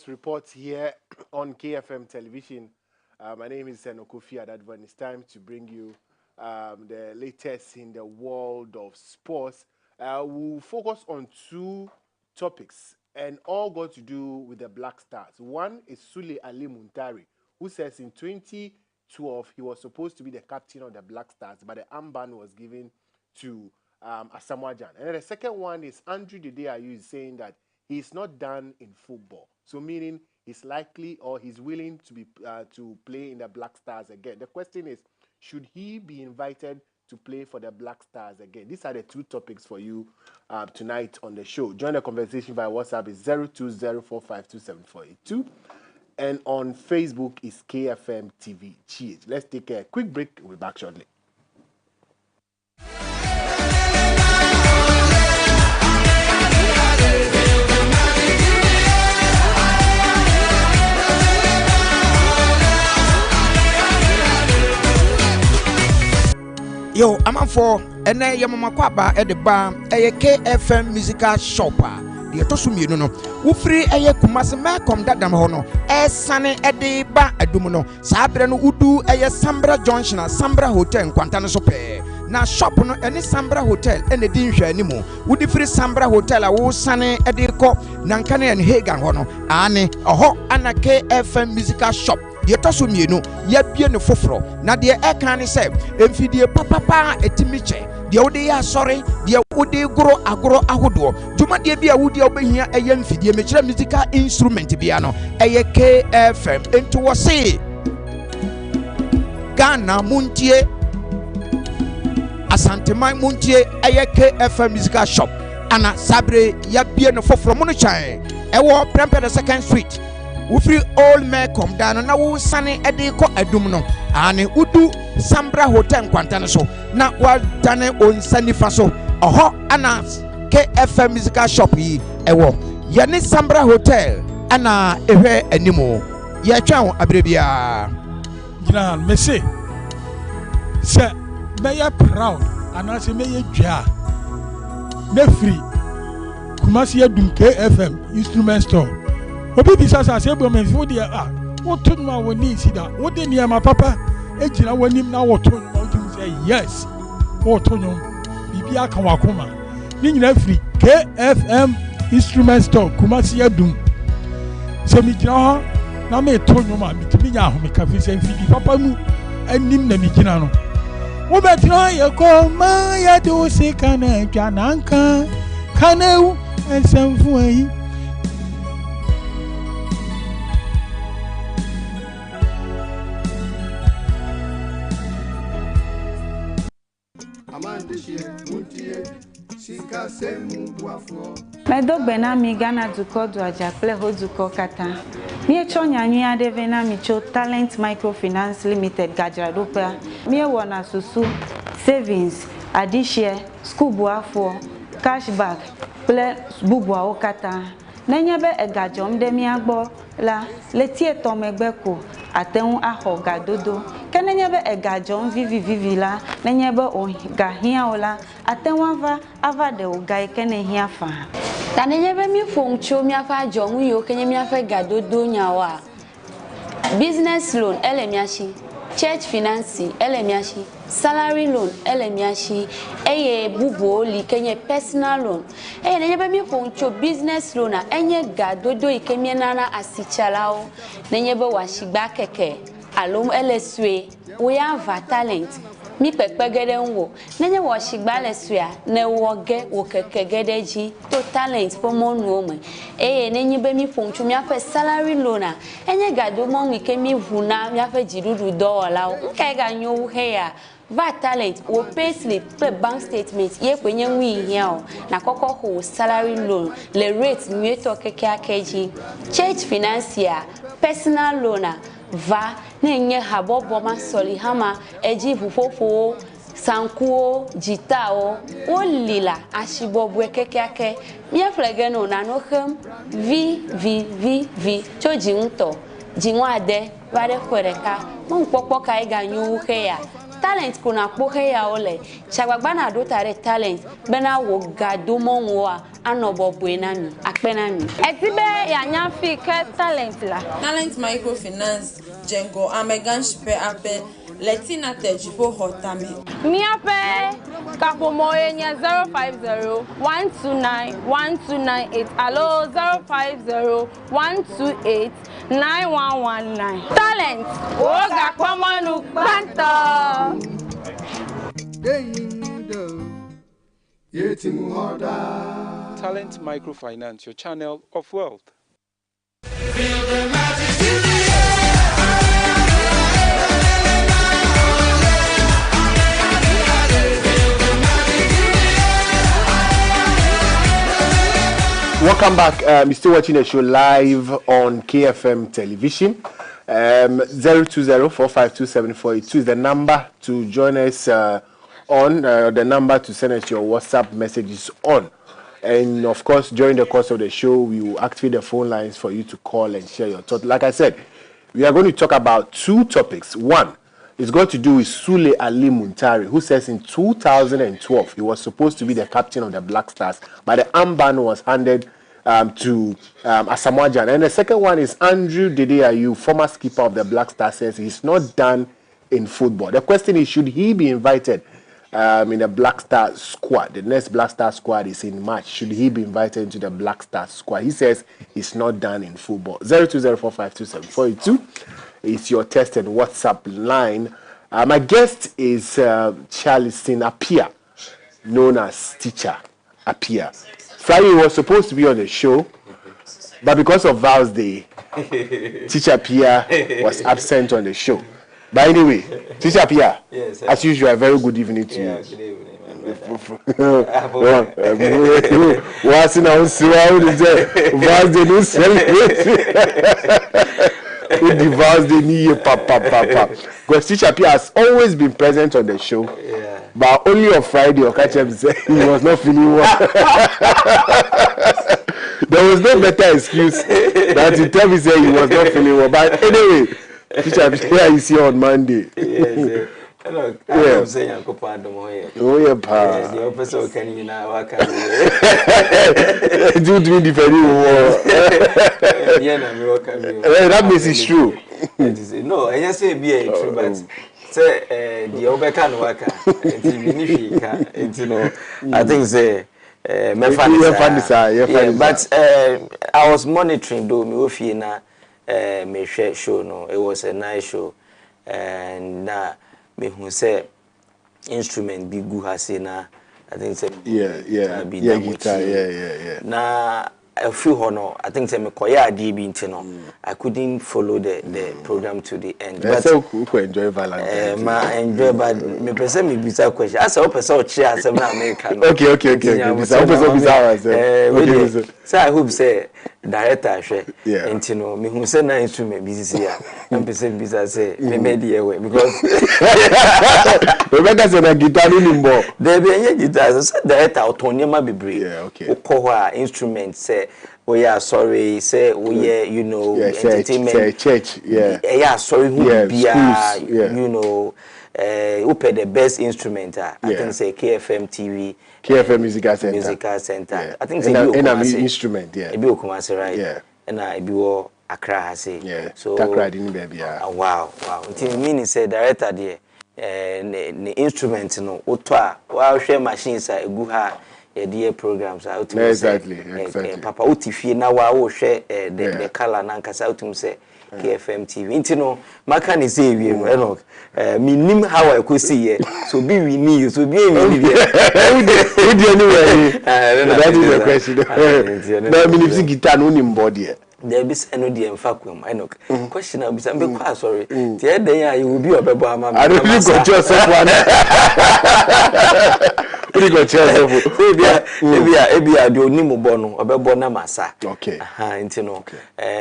Sports Report here on KFM Television. My name is Enoch Kofi Adadevoh, and it's time to bring you the latest in the world of sports. We'll focus on two topics, and all got to do with the Black Stars. One is Sule Ali Muntari, who says in 2012 he was supposed to be the captain of the Black Stars, but the armband was given to Asamoah Gyan. And then the second one is Andrew Dedeayu is saying that he's not done in football, so meaning he's likely or he's willing to be to play in the Black Stars again. The question is, should he be invited to play for the Black Stars again? These are the two topics for you tonight on the show. Join the conversation via WhatsApp is 0204527482, and on Facebook is KFM TV GH. Let's take a quick break. We'll be back shortly. Yo, I'm for and I am Makwaba at the bar, a KFM musical shopper. The Tosumi no, who free a Kumasa Macom that Damono, a sunny at the bar at Dumino, Sabran Udu, a Sambra Junction, Sambra Hotel, Quantana Sope. Now shop no any Sambra Hotel and the Dinsha anymore. Would the free Sambra Hotel a wo sunny at the co, Nankane and Hagan Hono, Anne, a ho and a KFM musical shop. The Tosumi no, yet be no fofro. Now the air can say, if you papa etimiche, the Odea sorry, the Ode grow agro ahudo. Juma de be a woody over here a young fidya musical instrument piano, a KFM into a say Ghana Muntie Asante Mai Muntie, a KFM musical shop, Anna Sabre, Yabia no fofro Monochai, a war Premper the 2nd Street. Ufri all may come down and now sunny ediko edumno and udu Sambra Hotel Quantana so now what done on Sunny Faso a hot announce KFM musical shop ye ewo yani Sambra Hotel ana ewe anymore ye chow abribia General Messi say may proud and I say may ja free Kumasi Dum KFM instrument store. Obi bisa sa se bomen fo de what to ma woni si da what de niam papa e gina wonim na what to ma ujum say yes what to nyom bibia kan wakoma ni nyina free KFM instrument store Kumasi Adum se mi gina ho na me to nyom mi timi nya ho me ka fi se fidi papa mu anim na mi gina no wo betra ye ko ma ya do se kana twananka kaneu ensamfu ayi. Medobena mi Ghana duko do ajaple ho duko kata. Mi echo nyanyu adevena mi cho Talent Microfinance Limited Gajradopa. Mi wona susu savings, adishare, school buafo, cashback, ple bubua okata. Nenyebe egajom de mi agbo la letie tomegbeko ateun aho gadodo. Kenenyebe egajom vivi la nenyebe o gahia ola ateun ava de o gai kenehia fa. Tanenyebe mi foncho mi afa jom yo kenye mi afa gadodo nyawa. Business loan elemiashi, church finance elemiashi, salary loan elemiashi, eye bubo li kenye personal loan. Nenyebe mi foncho business loan a enye gadodo ikemie nana asichalao. Nenyebe washigba keke alum LSW we have talent. Mi pekpegede nwo nenye washigba lesua ne woge wo kekegedeji to talent pomonu ome nenye be mi fonchu mi afa salary loan a enye gado mo mi ke mi vuna mi afa jidudu $1 nke ga nyo he ya va talent wo pay slip pay bank statement ye kwenye nwi here na koko ho salary loan le rate mi to keke akeji church financier personal loan va nenye habobo masoli hama eji fufofo sankuo jitao olila ashibobwe kekeake mia flegeno na no hem v choji nto jinwade bare kwereka mon popo kai ganyu he ya talent kuna kpoke ya ole chagbagba na do tare talent bena wo gado mo wa anobo buenami akpenami etibe ya nyafi ke talent la talent microfinance jengo amegan shipe ape letina tejipo hotame miape kapomo enya 050-129-1298 alo 050-128-9119 talent oga kwamanu banto Talent Microfinance, your channel of wealth. Welcome back. You're still watching the show live on KFM television. 020-452-7482 is the number to join us on. The number to send us your WhatsApp messages on. And of course, during the course of the show, we will activate the phone lines for you to call and share your thoughts. Like I said, we are going to talk about two topics. One is going to do with Sule Ali Muntari, who says in 2012 he was supposed to be the captain of the Black Stars, but the armband was handed to Asamoah Gyan. And the second one is Andrew Dede Ayew, former skipper of the Black Stars, says he's not done in football. The question is, should he be invited in the Black Star squad? The next Black Star squad is in March. Should he be invited into the Black Star squad? He says he's not done in football. 020-452-7482 is your test and WhatsApp line. My guest is Charleston Apia, known as Teacher Apia. Friday was supposed to be on the show, but because of Val's Day, Teacher Apia was absent on the show. But anyway, Teacher Apia, yes, as usual, a very good evening to you. Good evening, What's in our Val's Day no celebrate? Who devours the knee, papa. Because Teacher Apia has always been present on the show, but only on Friday, or catch him say he was not feeling well. There was no better excuse than to tell me say he was not feeling well. But anyway, Teacher Apia is here on Monday. Yes, hello, I'm saying I'm going to oh, yeah, pa. Yes, the officer can you now work out. Do me defending war. That means it's true. No, I just say be true, but say the Obekan worker. I think say but I was monitoring though me ofi na me show no. It was a nice show, and na me who say instrument be good has na. I think say guitar, yeah. Na a few honor. I think say me koya DB intino. I couldn't follow the program to the end. But so who enjoy Valentine? Ma enjoy, but me person me bisa question. As a person chair as na American. Okay. So I hope say director share intino me who say na instrument busy here. I'm person bisa say me made away because Rebecca said na guitar no nimbo. There be any guitar so director autonomy be brave. Yeah, okay. Okowa instrument say oh yeah, sorry, say oh yeah, you know, entertainment say church, yeah, sorry, who be you know, who pay the best instrument? I think say KFM TV, KFM Musical Center. Yeah. I think say instrument, it be Okumasi, right? Yeah, and I be all Accra, say. Yeah. So Takra didn't baby. Wow. Until meaning say director there, the instrument, you know, otwa, wow, share machines, I go ha. The programs out exactly. Papa Utifi na wa wo share the color na nkasa utum say KFM TV intino maka ni say we Enoch me nim how I could see so be we need so be we need anyway that is the question. But me if guitar no nim body there be say no dey enfakwam Enoch question am be say be kwa sorry tie den you will be obebo ama I don't think go just one. Ebia do nimu bono obebo na masa. Okay. Intino.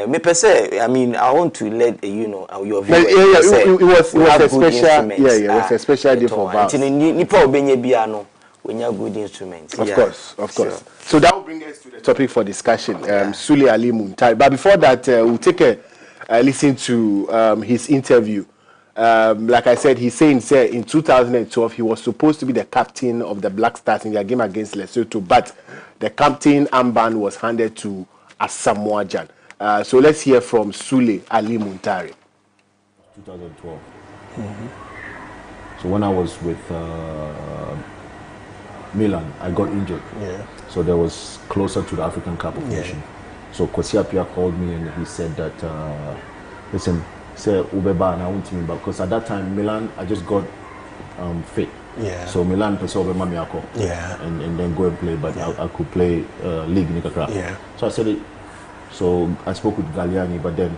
Me per se, I mean, I want to let you know your view. It was a special, it was a special day for Vals. Intino nipa obenye bia no, when you good instruments. Of course. Sure. So that will bring us to the topic for discussion. Sule Ali Muntari. But before that, we'll take a listen to his interview like I said, he's saying, say, in 2012, he was supposed to be the captain of the Black Stars in their game against Lesotho, but the captain armband was handed to Asamoah Gyan. So let's hear from Sule Ali Muntari. 2012. So when I was with Milan, I got injured. Yeah. So that was closer to the African Cup of Nations. So Kwesi Appiah called me and he said that, listen, say Ubeba and I want to me back, because at that time Milan, I just got fit. Yeah. So Milan person Ubeba Miako. Yeah. And then go and play, but I could play league in Nikakra. Yeah. So I said it. So I spoke with Galliani, but then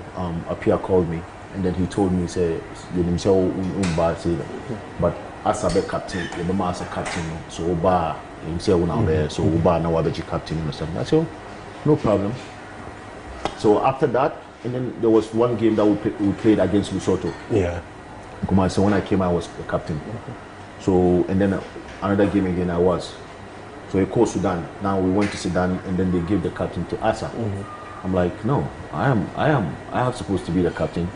Appiah called me and then he told me, say, but as a captain, the master captain, so Uba, so Uba now I captain or something. I said, no problem. So after that, and then there was one game that we played against Lesotho. Yeah. So when I came, I was the captain. So and then another game again I was. So he called Sudan. Now we went to Sudan and then they gave the captain to Asa. I'm like, no, I am supposed to be the captain.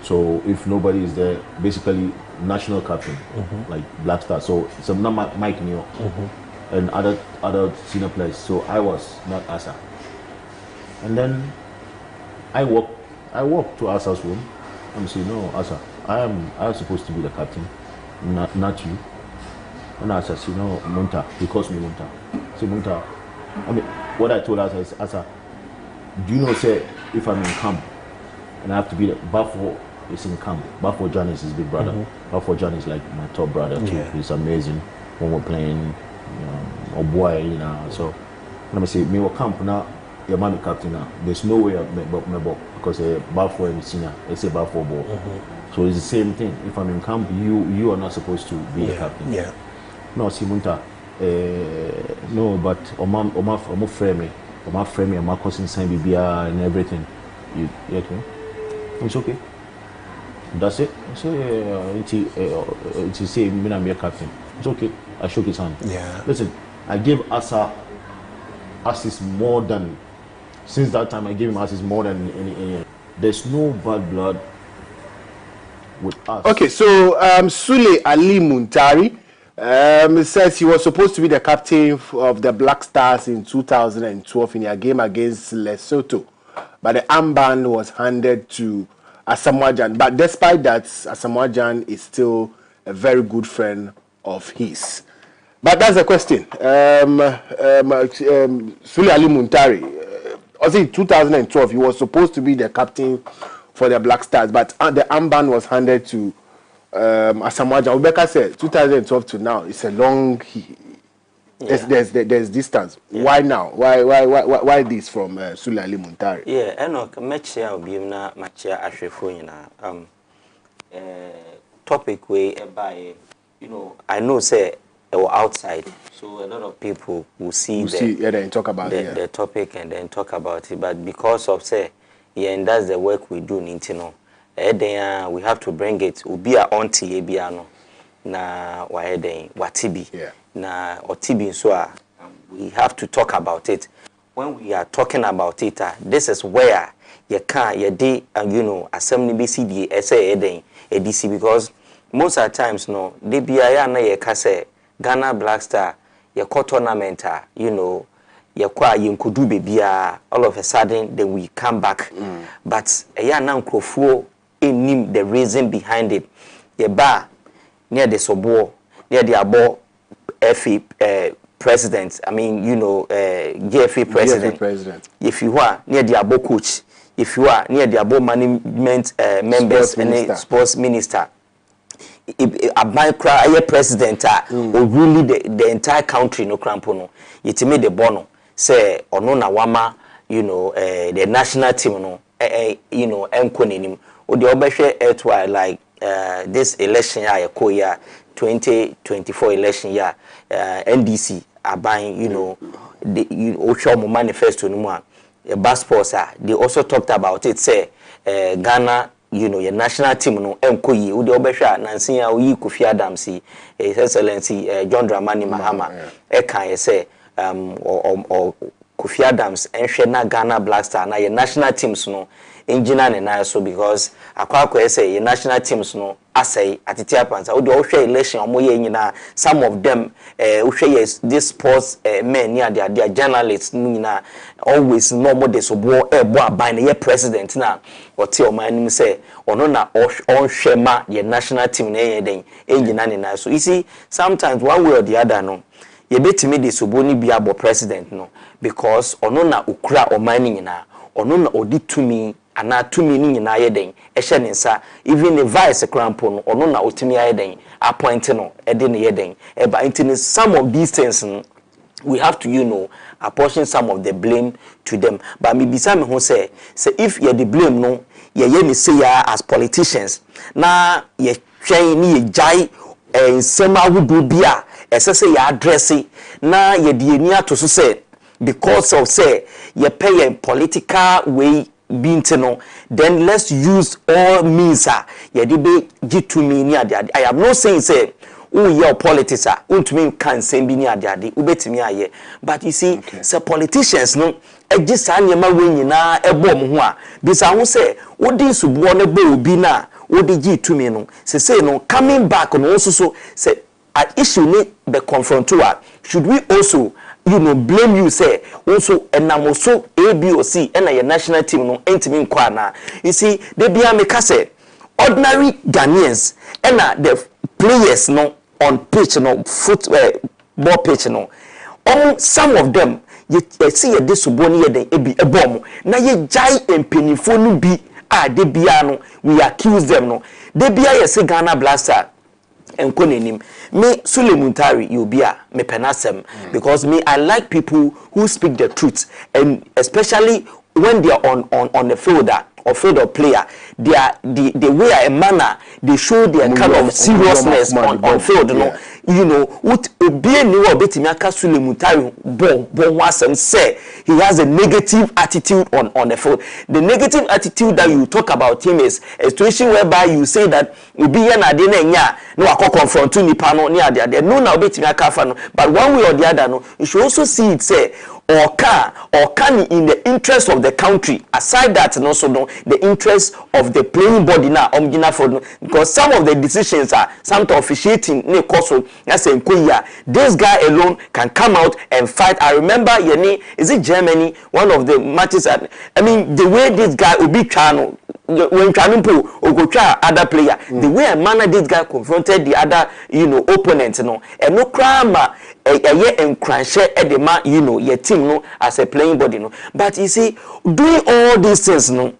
So if nobody is there, basically national captain, like Black Star. So not Mike Neo and other senior players. So I was not Asa. And then I walked to Asa's room and said, no, Asa, I am supposed to be the captain, not you. And Asa said, no, Munta. He calls me Munta. Say Munta. I mean, what I told Asa is, Asa, do you know, say, if I'm in camp and I have to be the Bafo is in camp. Bafo John is his big brother. Bafo John is like my top brother too. Yeah. He's amazing when we're playing, or boy, you know. So let me say, me will camp now. Your man captain now. There's no way me because Bafo and senior, it's a Bafo ball. So it's the same thing. If I'm in camp, you are not supposed to be the captain. Yeah. No, Simunta. No, but Oma frame me. My friend and my cousin sign BBR and everything. You get me? It's okay. That's it. So it's say me I'm your captain. It's okay. I shook his hand. Yeah. Listen, I gave Asa assist more than since that time. I gave him assist more than any. There's no bad blood with us. Okay, so Sule Ali Muntari. Says he was supposed to be the captain of the Black Stars in 2012 in a game against Lesotho, but the armband was handed to Asamoah Gyan. But despite that, Asamoah Gyan is still a very good friend of his. But that's the question. Sule Ali Muntari, also in 2012, he was supposed to be the captain for the Black Stars, but the armband was handed to Asamoah Gyan. Rebecca said 2012 to now, it's a long. There's distance. Yeah. Why now? Why this from Sule Ali Muntari? Yeah, Enoch, matchia obimna matchia ashefo nyina. Topic way by, I know say outside, so a lot of people will see then talk about the topic and then talk about it. But because of say, and that's the work we do, Nintino. We have to bring it. Ubi a auntie ebiano na waeden watibi na otibi so we have to talk about it. When we are talking about it, this is where you can assembly BCD essay eden ADC, because most of the times they be na ye kase Ghana Black Star ye tournament ye kwa yinkudu bebia all of a sudden then we come back. But na nkrofo in the reason behind it. The bar near the Sobo, near the Abo FA president. I mean, GFA president. If you are near the Abo coach, if you are near the Abo management members and sports minister, a micro president or really the entire country no crampono. It made the bono say onona wama, the national team enkonenim. The obeshe like this election year, 2024 election year, NDC are buying, the Oshomo manifesto no passports. They also talked about it. Say Ghana, your national team no enkoyi. The obeshe Nancy Enoch Kofi Adadevoh, His Excellency John Dramani Mahama. Can say or Kofi Adadevoh and Ghana Black Star na your national teams no engineer ne na so because akwa say national teams no asay atete apansa wo de wo hwe election omoye nyina some of them yes this sports men near their journalists nyina always no more de so bo aban ye president na wote o man nim say ono na on hwema the national team na yeden engineer ne na so you see sometimes one way or the other no ye betimi de so bo ni bia bo president no because ono na ukura o man nyina ono na odi tumi ana tumi ni nyina yeden ehye ne nsa even the vice crampo no ono na otimi yeden appoint no ede ne yeden eba intini some of these things we have to apportion some of the blame to them but me bisa me ho say if you the blame no ye me say ya as politicians na ye twen ni ye jai nsema wudu bia esese ya address na ye de ani ato so say because of say ye pay a political way bintino then let's use all means ye de be gitu me ni ade I am not saying say your politics untumi kan sem bi ni ade ubetimi aye but you see say politicians no ejisa nyema we nyina ebom ho a bisa ho say wodi subo ne bo obi na wodi gitu me no say no coming back no so say at issue ni be confront to should we also blame you say also enamoso ABOC and your national team no entimi nkwa na you see they be make say ordinary Ghanaians and the players no on pitch no football pitch no some of them you see this suboni den ebi ebom na ye jai empenifo no bi de bia no we accuse them no de bia ye se Ghana Blaster enkonenim me Sulemuntari you be me penasem because me I like people who speak the truth and especially when they are on the field or field of player they are the way a manner they show their kind of seriousness on field what be ni wo betimi aka Sulemuntari bon wasem say he has a negative attitude on the field. The negative attitude that you talk about him is a situation whereby you say that obi ye na de na nya no akọ confront nipa no ni ade no na betimi aka fa no but one way or the other no you should also see it say or can in the interest of the country aside that and also the interest of the playing body now for because some of the decisions are some to officiating ne koso that's this guy alone can come out and fight. I remember is it Germany one of the matches I mean the way this guy Obi Chano when Chanimpo Ogocha other player the way a manner this guy confronted the other opponent and no crime and crunch at the man your team no as a playing body no but you see doing all these things no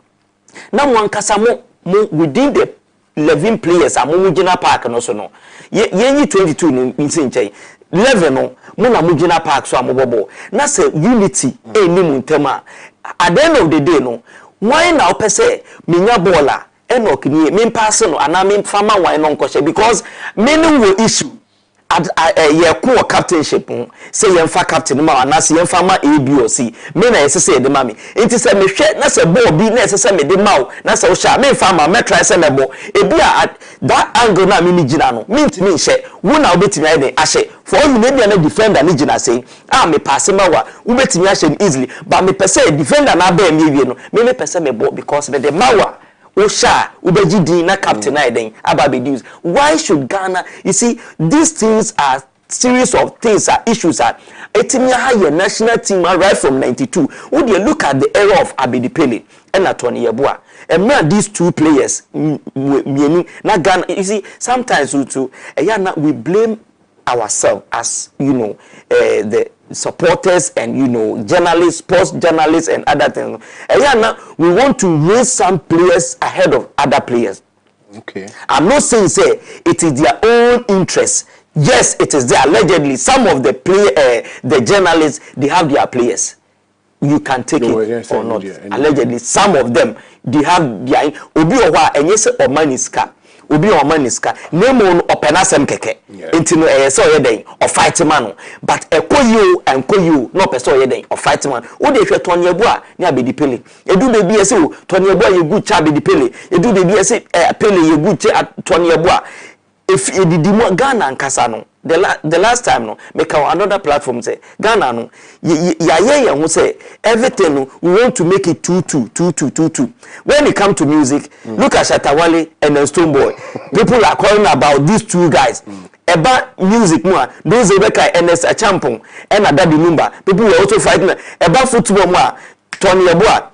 now one kasamo within the 11 players amu Mujina Park no so no ye 22 no nsinchai 11 no mo na Mujina Park so amobobo na say unity eni muntema at the end of the day no why now per se minya baller Enoch ni me pass no ana me fama why no nkoshe because many will issue ye ko captainship say yemfa captain ma na say yemfa ma ABOC me na yesese de ma me enti say me hwe na say ball bi na yesese me de ma na say wo sha me fa ma me try say me bo ebi that angle na me ni gina no me ntimi hye wo na obetimi aye den ahye for you maybe na defender ni gina say me pass ma wa wo betimi ahye easily but me pese defender na ba me wie no me pese me bo because me de ma wa Osha ubejidi na captain aiden ababedus. Why should Ghana? You see, these things are series of things are issues are etimia higher national team right from 92. Would you look at the era of Abedi Pele and Atoni Yeboah? And now these two players na Ghana. You see, sometimes we blame ourselves as the supporters and journalists, sports journalists and other things. And we want to raise some players ahead of other players. Okay. I'm not saying say it is their own interest. Yes, it is there. Allegedly, some of the the journalists they have their players. You can take it or not. Allegedly, some of them they have their obi owa enye se omaniska. Obi omaniska name on openasem keke enti no so yeden o fight man but enko no person yeden o fight man wo de hwe Tonyebo a ne Abedi Pele edu de bi ese Tonyebo ye good cha Abedi Pele edu de bi ese Pele ye good cha Tonyebo a if it did more Ghana and Kasano, the last time no, make our another platform say Ghana no, yeah, who say everything no, we want to make it 2-2. When it come to music, look at Shatawale and then Stonebwoy. People are calling about these two guys. About music more, those Rebecca and a champion and a daddy number. People were also fighting about football more. Tony Yeboah.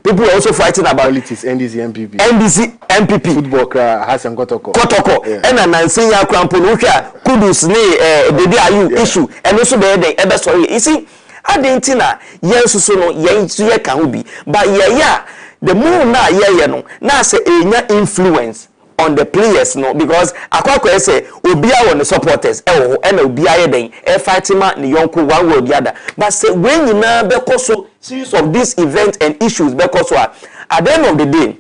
People are also fighting about politics, NDC MPP. Football Hassan Kotoko. And an Ansenya Crampon, Kudus, the DIU issue, and also the other story. You see, I didn't know, yes, so no, yes, you can be. But yeah, the more now, no, now say a influence on the players, no, because I say, Obia on the supporters, and Obia then, Fatima, the Yonko, one way or the other. But say, when you now, because so series of these events and issues, because at the end of the day,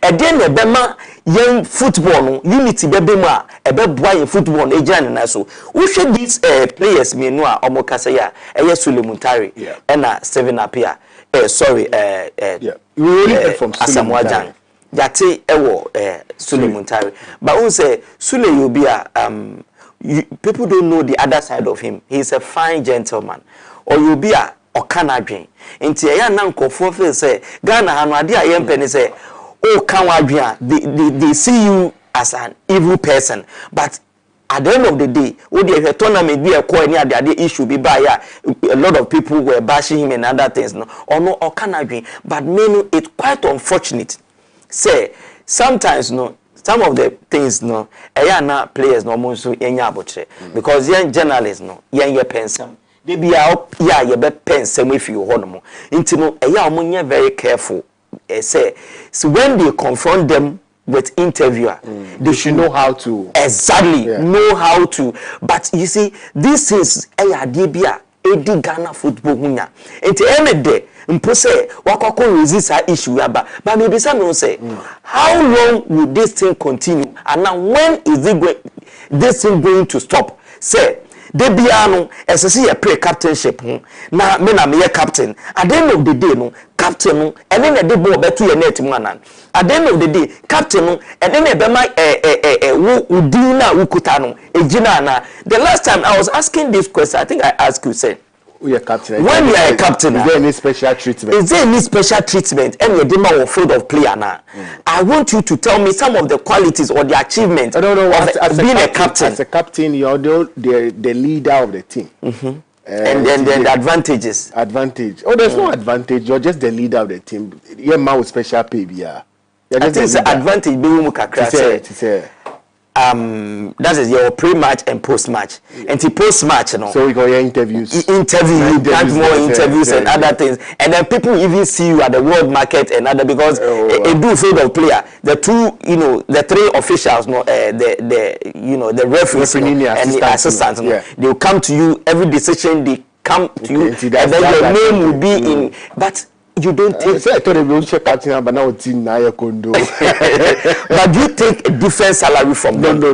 and then the Bema young football, no, unity, Bema, a bad boy in football, a jan and so. We should these players, Menua, Omokasaya, Sule Muntari, and Steven Apia, sorry, we really heard from Asamoah Yate Ewo Sule Muntari. But who say Sule Yobia, people don't know the other side of him. He's a fine gentleman. Or Yobia or Canadian. Into a young uncle say Ghana Hanadia Yempeni say, oh Canadian, they see you as an evil person. But at the end of the day, would the tournament be a coin near the issue be by a lot of people were bashing him and other things, no, or no, or Canadian. But many, it's quite unfortunate. Say sometimes no, some of the things no, na players no more so enya abotre because young journalists no, young pensam. They be out yeah you be pensam if you hold them. Into no, omunya very careful. Say so when they confront them with interviewer, they should know how to know how to. But you see, this is debia edi Ghana football hunya. Into any day. Mpose wakoko resist our issue but maybe some say how long will this thing continue and now when is this thing going to stop? Say they be ano SSC a pre captainship na me na me captain at the end of the day no captain no and then the ball beto your net man at the end of the day captain no and then be my udina ukuta no ejina na. The last time I was asking this question, I think I asked you say when you are a captain, is there any special treatment? Is there any special treatment? And you're the field of player now. I want you to tell me some of the qualities or the achievements of being a captain. As a captain, you're the leader of the team. And then the advantages. Advantage. Oh, there's no advantage. You're just the leader of the team. You're man with special pay. I think it's an advantage. That is your pre-match and post-match. And the post-match, you know. So we got your interviews. You grant more interviews and other things. And then people even see you at the world market and other because a do field of player. The two, the three officials, the referees and the assistants, they will come to you every decision. They come to you, and then your name will be in. But you don't take. I thought they will check captain, but now it's in Naya Kondo. But you take a different salary from them. No.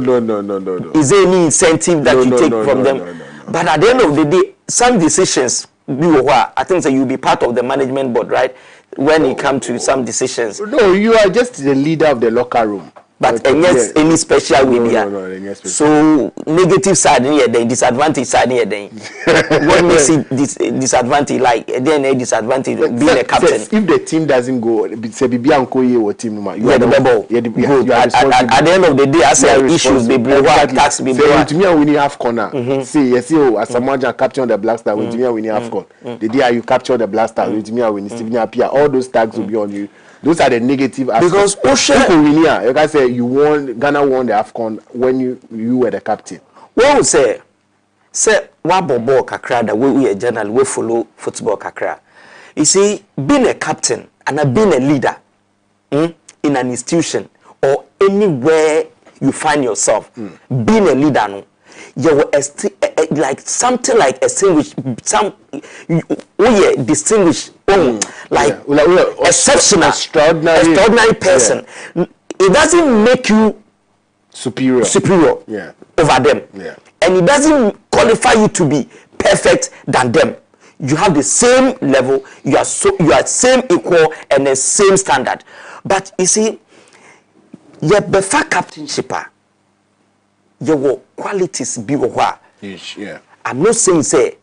Is there any incentive that you take from them? No. But at the end of the day, some decisions, I think that you'll be part of the management board, right? When it comes to some decisions. No, you are just the leader of the locker room. But any special way there. So negative side here, the disadvantage side here, then what makes it disadvantage? Like then a disadvantage being a captain. If the team doesn't go, say Bibianko or team, you are the rebel. At the end of the day, I say issues be blue, tax be blue. To me, we need half corner. See, yes, you as someone capture the Black Star. With me, we need half corner. The day you capture the Black Star, with me, we need Stephen Apia. All those tags will be on you. Those are the negative aspects. Because you can say Ghana won the AFCON when you were the captain. Well, say Wabobo Kakra that we a journal we follow football Kakra. You see, being a captain and being a leader in an institution or anywhere you find yourself, being a leader, no, you're like something like distinguished, exceptional, extraordinary person. It doesn't make you superior over them, and it doesn't qualify you to be perfect than them. You have the same level, you are same equal and the same standard. But you see, your befa captainship. your qualities be what. Yeah. I'm not saying say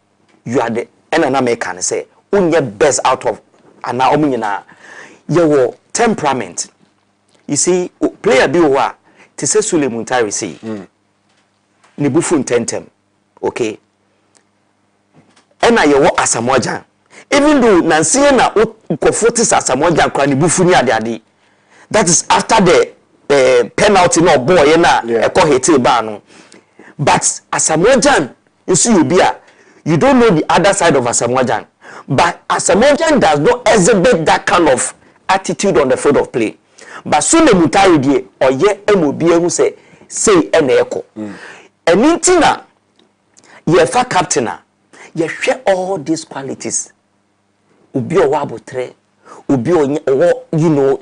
you are the American say only best out of and now your temperament. You see, player be what to say Sule Muntari say. Nibufu intentem. Okay. And I you Asamoah. Even though Nancy na ukofotis Asamoah kwa nibufu ni ade. That is after the penalty no boy na eko hete ba no. But Asamoah, you see you don't know the other side of Asamoah. But Asamoah does not exhibit that kind of attitude on the field of play. But Sule Muntari die oye emobi ehu say ene eko. Enintina ye fa captain ye hwe all these qualities. Obi o wa botre, obi o you know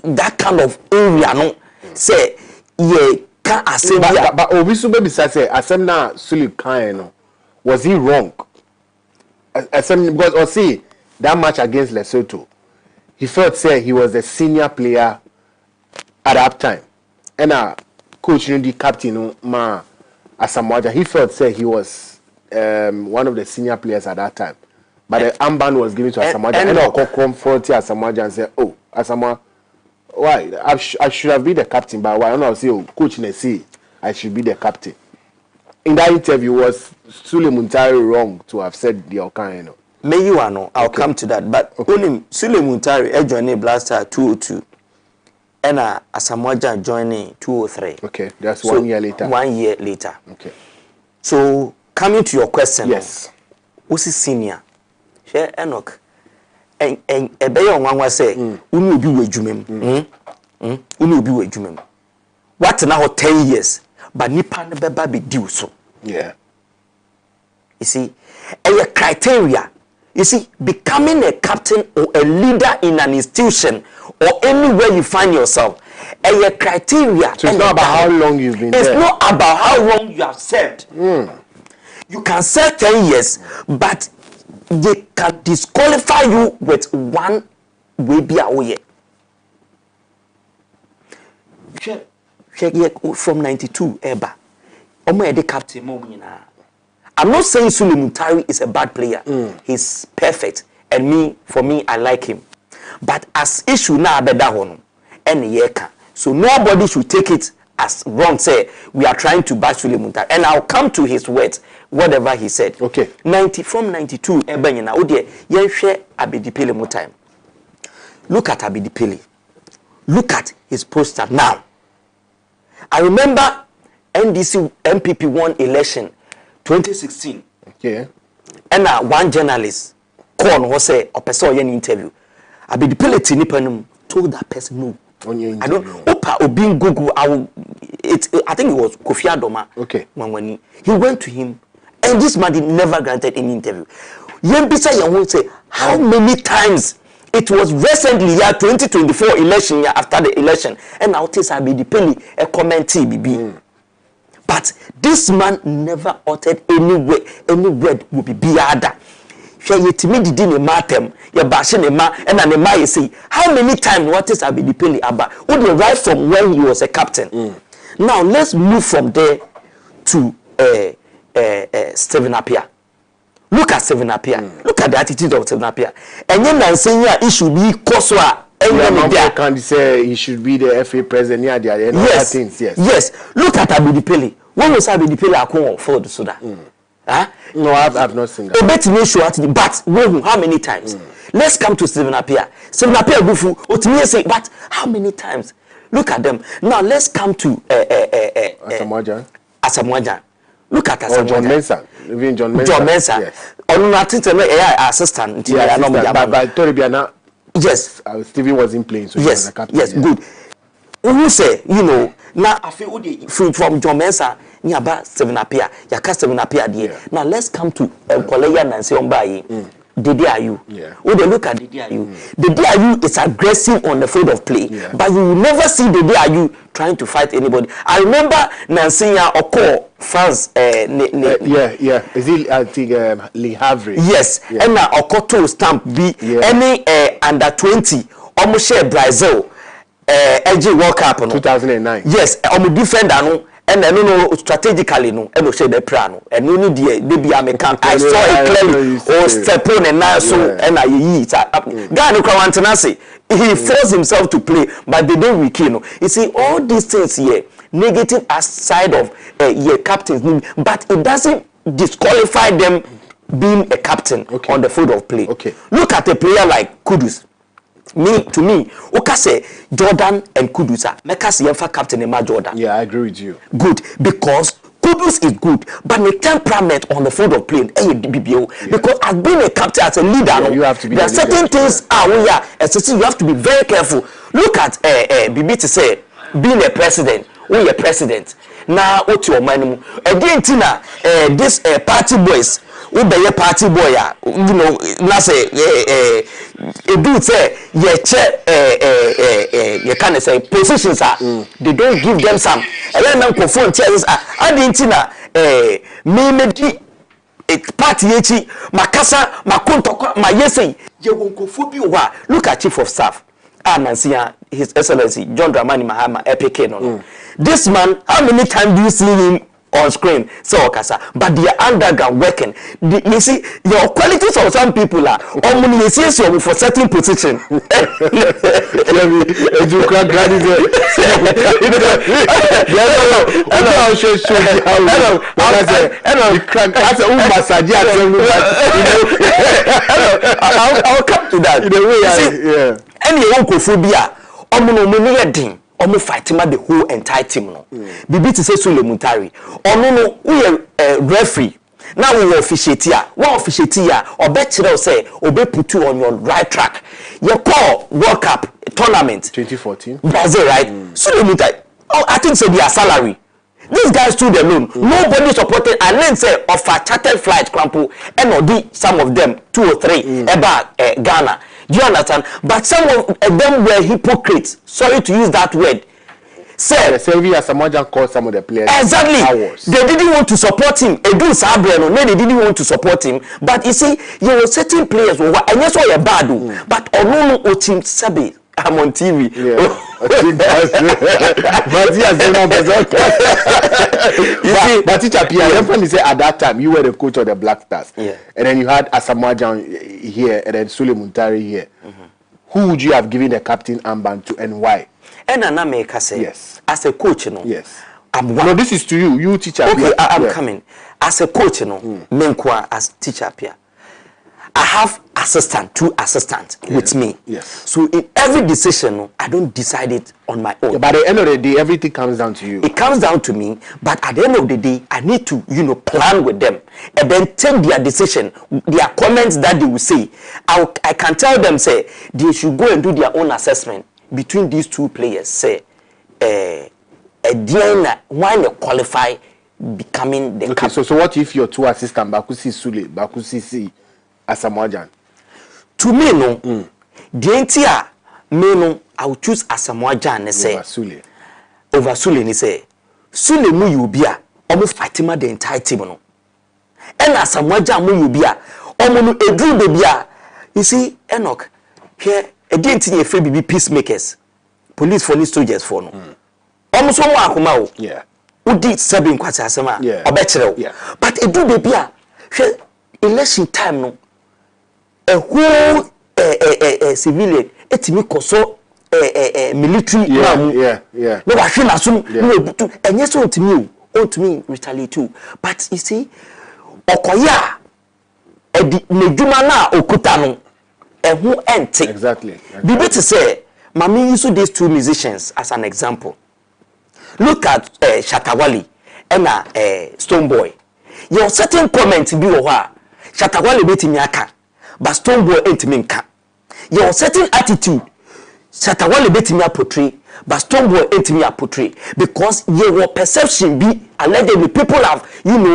that kind of area no say ye can asem but obi so be say asem na Sule kan no was he wrong? Asem because or see that match against Lesotho he felt say he was a senior player at that time and coach the captain ma Asamoah he felt say he was one of the senior players at that time. But the armband was given to Asamoah and I confronted Asamoah and said, "Oh, Asamoah, why? I should have been the captain, but why? I don't say, oh, coach Nessie, I should be the captain." In that interview, was Sule Muntari wrong to have said the Okan? May you know, I'll come to that. But only Sule Muntari joined Blaster 202, and Asamoah joining 203. Okay, that's so 1 year later. 1 year later. Okay. So coming to your question, yes, who's senior? Share Enoch. And a bay on one was say, Unu be with Jumim. Unu be with Jumim. What now 10 years? But Nipan Beba be due so. Yeah. You see, a criteria. You see, becoming a captain or a leader in an institution or anywhere you find yourself, a criteria. So it's not about how long you've been there. It's not about how long you have served. You can serve 10 years, but they can disqualify you with one way be away. From 92 Eba. The captain. I'm not saying Sule Muntari is a bad player. He's perfect. And for me, I like him. But as issue now better one and yeka. So nobody should take it as wrong. Say we are trying to bash Sule Muntari. And I'll come to his words. Whatever he said. Okay. From 92, Ebenyana, Odie, Yenshe Abedipele more time. Look at Abedipele. Look at his poster now. I remember NDC MPP won election 2016. Okay. And one journalist called who say or person an interview. Abedipele Tinipanum told that person no. On your I don't Opa Obin Google. I think it was Kofi Adadevoh. Okay. When he went to him. And this man did never granted any interview. Yembisa Yahoo say how many times it was recently 2024 election after the election and now this I be the penny a comment TBB. But this man never uttered any word would be biada. She timid did a matem, ya bashing a ma and an ma say how many times what is I be the penny about would you right from when he was a captain. Now let's move from there to Stephen Appiah. Look at Stephen Appiah. Look at the attitude of Stephen Appiah. And then saying it should be Koswa. Can say he should be the FA president. Yes. Things, yes. Look at Abedipele. When was Abedipele akon for the Sudan? No, I've not seen that. But how many times? Let's come to Stephen Appiah. Stephen Appiah bufu. Otimi say, but how many times? Look at them. Now let's come to Asamoah. Look at Asamoah. John Mensah. Even John Mensah. John Mensah. Yes. On nothing assistant. Yes. Stephen wasn't playing, so he was a captain. Yes, good. Who say, now I feel from John Mensah, nearby Stephen Appiah, Yaka Stephen Appiah there. Now let's come to Koleya Nancy Ombayi. Dede Ayew. When they look at Dede Ayew, Dede Ayew is aggressive on the field of play, but you will never see Dede Ayew trying to fight anybody. I remember Nansinya Oko fans. Is it I think Lee Havre? Yes, and now Okoto stamp be any under 20 almost share Brazil. LG World Cup 2009. Yes, defender no and I don't know strategically no and share the plan and no need the be am can I saw it clearly or step on and now so and I eat God no kwantena say he forced himself to play but they don't weak you know you see all these things here negative side of your captains but it doesn't disqualify them being a captain on the field of play. Look at a player like Kudus. To me, okay say Jordan and Kudusa. Make us for captain Emma Jordan. Yeah, I agree with you. Good, because Kudus is good, but the temperament on the field of play, because as being a captain, as a leader, you have to be. There are certain things you have to be very careful. Look at Bibi to say being a president. We a president. Now, what your man? Again, Tina, this party boys. We be a party boy, you know. Na say, do say, you can say positions are. They don't give them some. And then them phone chairs. I didn't me party echi makasa makontoko ma yesi. You won't go for you. Look at chief of staff. Nancy, His Excellency John Dramani Mahama, Epic no. This man, how many times do you see him on screen? So Okasa, but they are underground working. You see, your qualities of some people are only you for certain position. I'll come to that. And you won't go phobia. Omo fight him the whole entire team no. Bibi to say Sule Muntari. No we referee. Now we officiate here. One officiate here. Or bet you say obe put you on your right track. You call World Cup tournament 2014 Brazil, right? Sule Muntari. Oh, I think say their salary. These guys stood alone. Nobody supported and then say of a chartered flight crampo and some of them 2 or 3 about Ghana. Do you understand? But some of them were hypocrites. Sorry to use that word. Sir, Sylvia Samoja called some of the players. Exactly. They didn't want to support him. They didn't want to support him. But you see, there were certain players who were, and yes, were bad. But Onono Otim Sabi, I'm on TV. But teacher Pierre, when you say at that time you were the coach of the Black Stars, and then you had Asamoah here, and then Sule Muntari here. Who would you have given the captain armband to, and why? And Anameka say, yes, as a coach, you know. Yes. No, this is to you. You teacher. Okay, I'm coming. As a coach, you know, Menkwa as teacher Pierre. I have two assistants with me. Yes. So in every decision, I don't decide it on my own. But at the end of the day, everything comes down to you. It comes down to me, but at the end of the day, I need to, plan with them and then take their decision, their comments that they will say. I can tell them, say, they should go and do their own assessment between these two players. Say, why they qualify becoming the captain. So what if your two assistants, Bakusi Sule, Bakusi C, Asamoah? To me, no. The entire me I will choose Asamoah and say over Sule. Ni say Sule mu yubia. Omo fighting the entire team no. And Asamoah mu yubia. Omo no edru bebia. You see, Enoch here again tin free BB peacemakers, police for these soldiers for no. Omo so wa akoma o. Yeah. Udi sabi nkwati asema. Obechire. But edru bebia. Election time no. A whole civilian etimi koso military yeah. No wa hwe na so no ebutu enye so ontimi retaliate too. But you see okoya edi nedwuma na okuta no ehu ente. Exactly. Bibi to say mama use these two musicians as an example. Look at Shatawale and Stonebwoy. Your certain comment bi wo ha Shatawale betimi aka but Stonebwoy ain't minka. Your certain attitude, Shatawale betimi a portray, but Stonebwoy ain't me a portray because your perception be allegedly people have, ran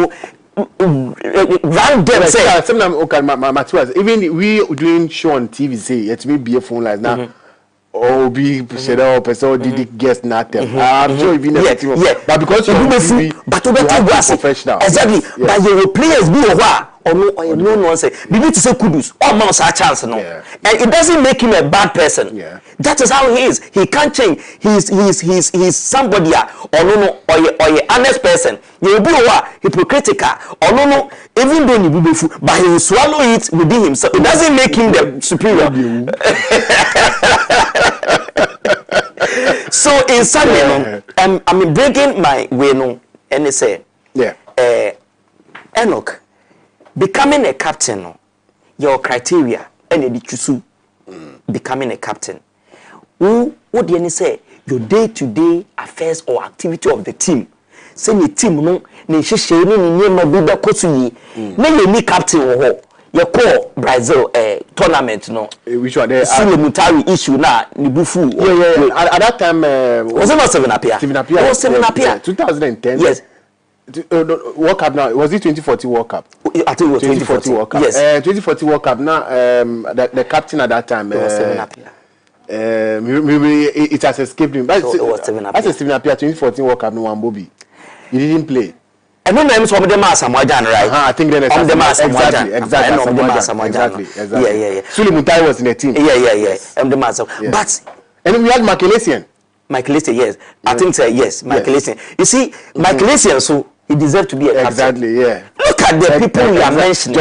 them. Sometimes even we doing show on TV say it may be a phone line now. Or be person did guess nothing. I'm sure you've been but because you have to be professional. Exactly. But your players be or no nonsense. We need to say kudus. All mouse a chance, no. And it doesn't make him a bad person. That is how he is. He can't change. He's somebody or no or a honest person. You will be hypocritical or no. Even though you will be fool, but he will swallow it within himself. It doesn't make him the superior. So in some way, I'm breaking my way no, and they say, Enoch, becoming a captain, no, your criteria, and you choose becoming a captain. What do you say? Your day-to-day affairs or activity of the team. Say your team no, ne share ni nyema biba kosu yi. Na you ni captain wo. You call Brazil tournament no. Which one there? Mutari issue na Nibufu. Yeah. At that time, was it not 7 Apia? 7 Apia. Oh, 7 Apia. 2010. Yes. World Cup now. Was it 2040 World Cup? I think it was 2040 World Cup. Yes. 2040 World Cup. Now, the captain at that time. Was 7 Apia. It has escaped him. So it was 7 Apia. I said 7 Apia 2014 World Cup. No one Bobby. He didn't play. I don't know some of them are Samoajan, right? I think then exactly. Yeah. Sule Mutai was in the team. Yeah. But and we had Michaelesian. Yes. I think so, yes, Michaelesian. You see, Michaelesian, so he deserves to be a captain. Exactly, yeah. Look at the people we are mentioning.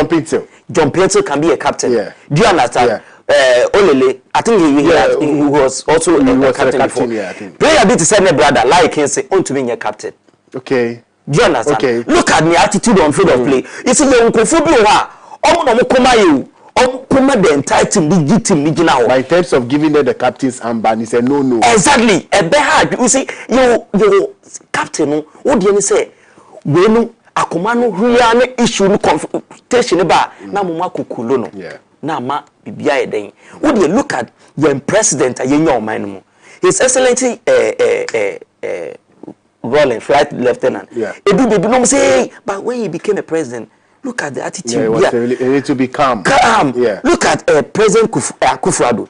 John Pinto can be a captain. Yeah. Do you understand? Olele, I think he was also a captain before. Yeah, I think. Player did to send a brother, like him say, on to be a captain. Okay. Do you understand? Okay. Look at my attitude on field of play. You see, you Kofi the entire team, by in terms of giving them the captain's armband, he said no. Exactly. A bit hard. You see, you captain, what do you say? When akomano huya issue no confrontation ba na mama kukulo no. Yeah. Na ma bibia eden. What do you look at your president ayenyo man mo? His Excellency Roland, Flight Lieutenant. Yeah. Edu baby no say, but when he became a president, look at the attitude. Yeah, it was really to be calm. Yeah. Look at President Akufo Addo.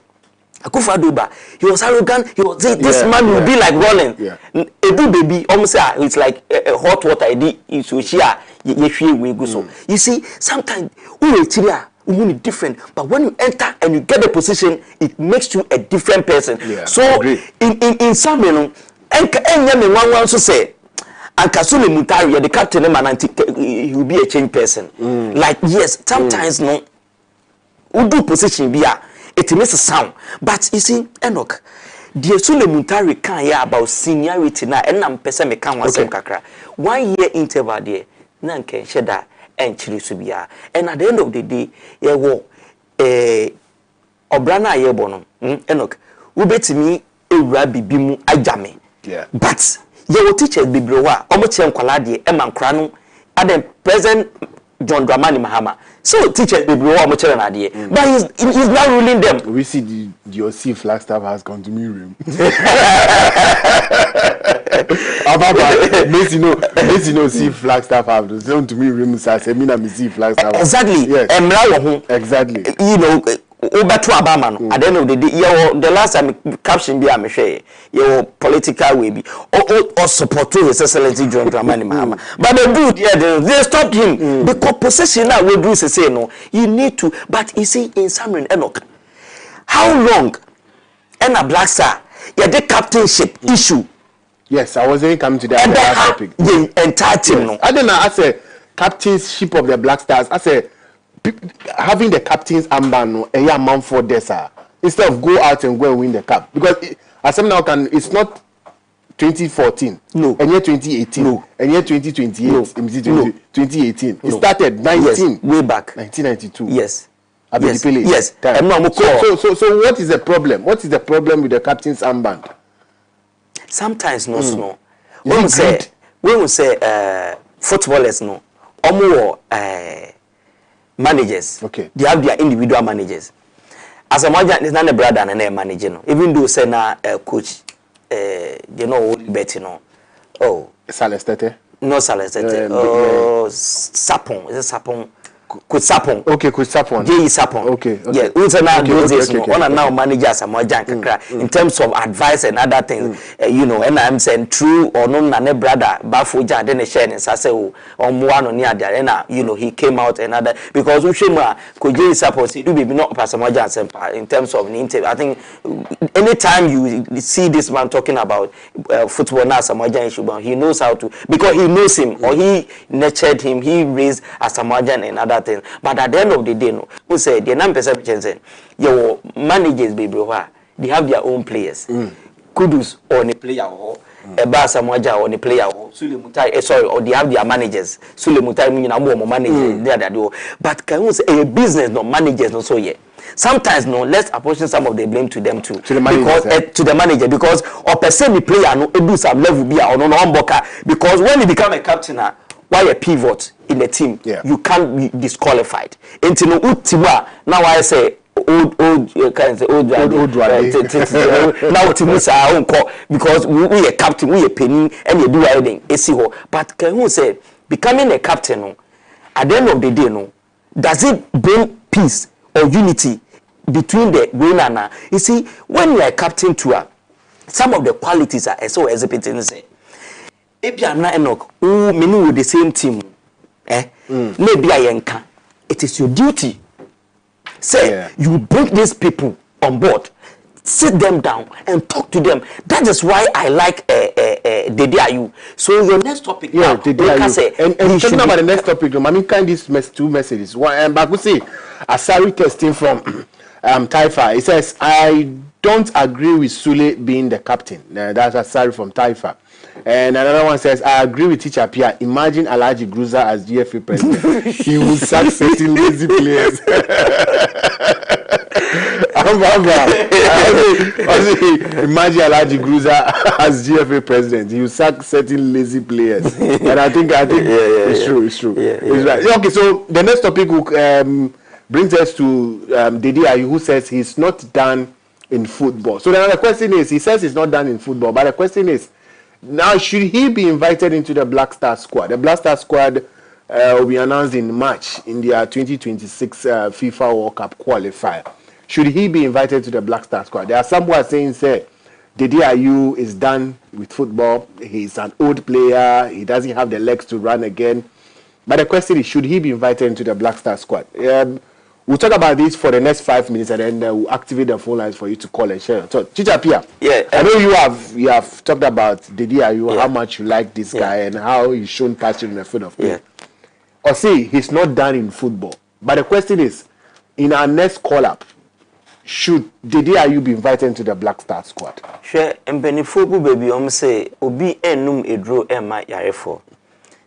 Akufo Addo, he was arrogant. He was this man will be like Roland. Yeah. Edu baby, almost it's like hot water. You see, sometimes we different, but when you enter and you get the position, it makes you a different person. Yeah, so in some one so say and Kasule Mutari, the captain he will be a change person. Like yes, sometimes no do position be it makes a sound. But you see, Enoch, the Sule Mutari can hear about seniority now and I'm person me can one kakra. 1 year interval there, nan can sheda and chirisubia. And at the end of the day, ye wo obrana ye bono. Enoch, ubetimi ewura bibimu ajame. Yeah. But your teachers be blowa, almost Yankwaladi, Eman Kranu, and then President John Dramani Mahama. So teachers be blowa, much an idea. But he's not ruling them. We see the OC Flagstaff has come to me room. See Flagstaff have come to me room. So I said, me see Flagstaff. Exactly. Yes. Exactly. You know. At the end of the day, the last time caption be a share your political way be or support His Excellency John Dramani Mahama. But they do, they stopped him because possession now we do say no. You need to, but you see in Samrin Enoch, how long and a Black Star, the captainship issue. Yes, I was coming to that topic. The entire team. Yes. I don't know. I say captainship of the Black Stars. I say. Having the captain's armband a year man for this instead of go out and go and win the cup because as some now it's not 2014 no and year 2018 no and year 2028 no 2018 it started 19 yes, way back 1992 yes yes so what is the problem with the captain's armband? Sometimes no when we say footballers no managers. Okay. They have their individual managers. As a manager, it's not a brother and a manager. No. Even though say na coach, they know better. No. Oh. Salestete. No Salestete. Sapon. Is it Sapon? Sapon. Okay, Sapon. J Sapon. Okay. Yeah, on now manager Samoa in terms of advice and other things. You know, and I'm saying true or no na brother Bafoja then share and say on one near there and you know he came out and other because Ushima could J Sapon do be not Samoa in terms of the interview. I think anytime you see this man talking about football now Samoa issue, he knows how to because he knows him or he nurtured him, he raised as Samoa and other things. But at the end of the day, no, who said the number perception your managers baby they have their own players. Kudus or a player or a Basamoja or a player or Sulemutai, sorry, or they have their managers. Sulemutai meaning more managers there that do. But can you say a business no managers no so yet? Sometimes no, let's apportion some of the blame to them too. To the manager, because, to the manager because or per se the player no do some level be or no boka because when you become a captain why a pivot in the team, you can't be disqualified. Until no utiwa now I say old now Timusa because we a captain, we a penny and you do everything. But can you say becoming a captain no, at the end of the day no, does it bring peace or unity between the winner? You see, when you are a captain to some of the qualities are so exhibiting say. If you are not Enoch, many with the same team, maybe I can. It is your duty. Say you bring these people on board, sit them down and talk to them. That is why I like Dede Ayew. So your next topic, and talking about the next topic, I mean, kind these two messages. One, but we see Asari testing from Taifa. It says, I don't agree with Sule being the captain. That's Asari from Taifa. And another one says, I agree with Teacher Pia. Imagine Alhaji Gruza as GFA president. He would start setting lazy players. Imagine Alhaji Gruza as GFA president. He would start setting lazy players. And I think it's true. It's true. It's right. Okay, so the next topic brings us to Dede Ayew, who says he's not done in football. So the question is, he says he's not done in football, but the question is, now, should he be invited into the Black Star squad? The Black Star squad will be announced in March in their 2026 FIFA World Cup qualifier. Should he be invited to the Black Star squad? There are some who are saying, say, Dede Ayew is done with football. He's an old player. He doesn't have the legs to run again. But the question is, should he be invited into the Black Star squad? We'll talk about this for the next 5 minutes, and then we'll activate the phone lines for you to call and share. So, Chicha Pia, I know you have talked about Dede Ayew, how much you like this guy, and how he's shown passion in the field of play. Or say he's not done in football. But the question is, in our next call-up, should Dede Ayew be invited into the Black Star squad? Sure, and Benifobu baby, say, Obi enum edro ema yarefo.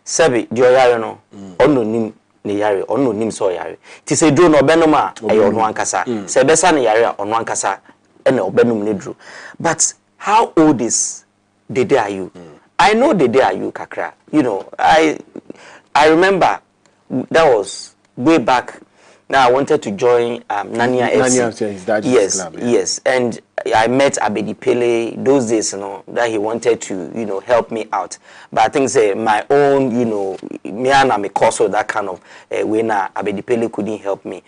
Sebi, Dioyaro no, ononim. Ne yare ono nim so yare ti se dro no obenum a e ono ankasa se besa ne yare a ono ankasa e na obenum ne dro. But how old is Dede Ayew? I know Dede Ayew kakra, you know. I remember that was way back. Now I wanted to join Nania FC. His dad's club, yes, and I met Abedi Pele those days, you know, that he wanted to, you know, help me out. But I think say my own, you know, me and me cause of that kind of way now Abedi Pele couldn't help me.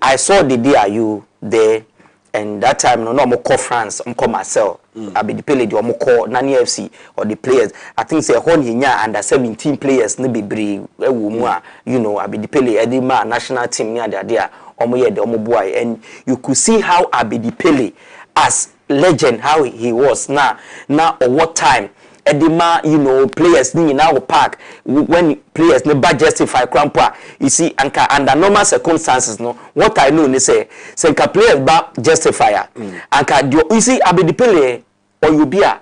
I saw Dede Ayew there, and that time no more call France, call Marcel, Abedi Pele do more call Nania FC or the players. I think say hon hinya under 17 players ne bebre you know, Abedi Pele edima national team near there boy, and you could see how Abedi Pele as legend how he was now or what time edema, you know, players in our park when players never justify crampa. You see, under normal circumstances, no, what I know they say players back justifier. You see, Abedi Pele or Ubia,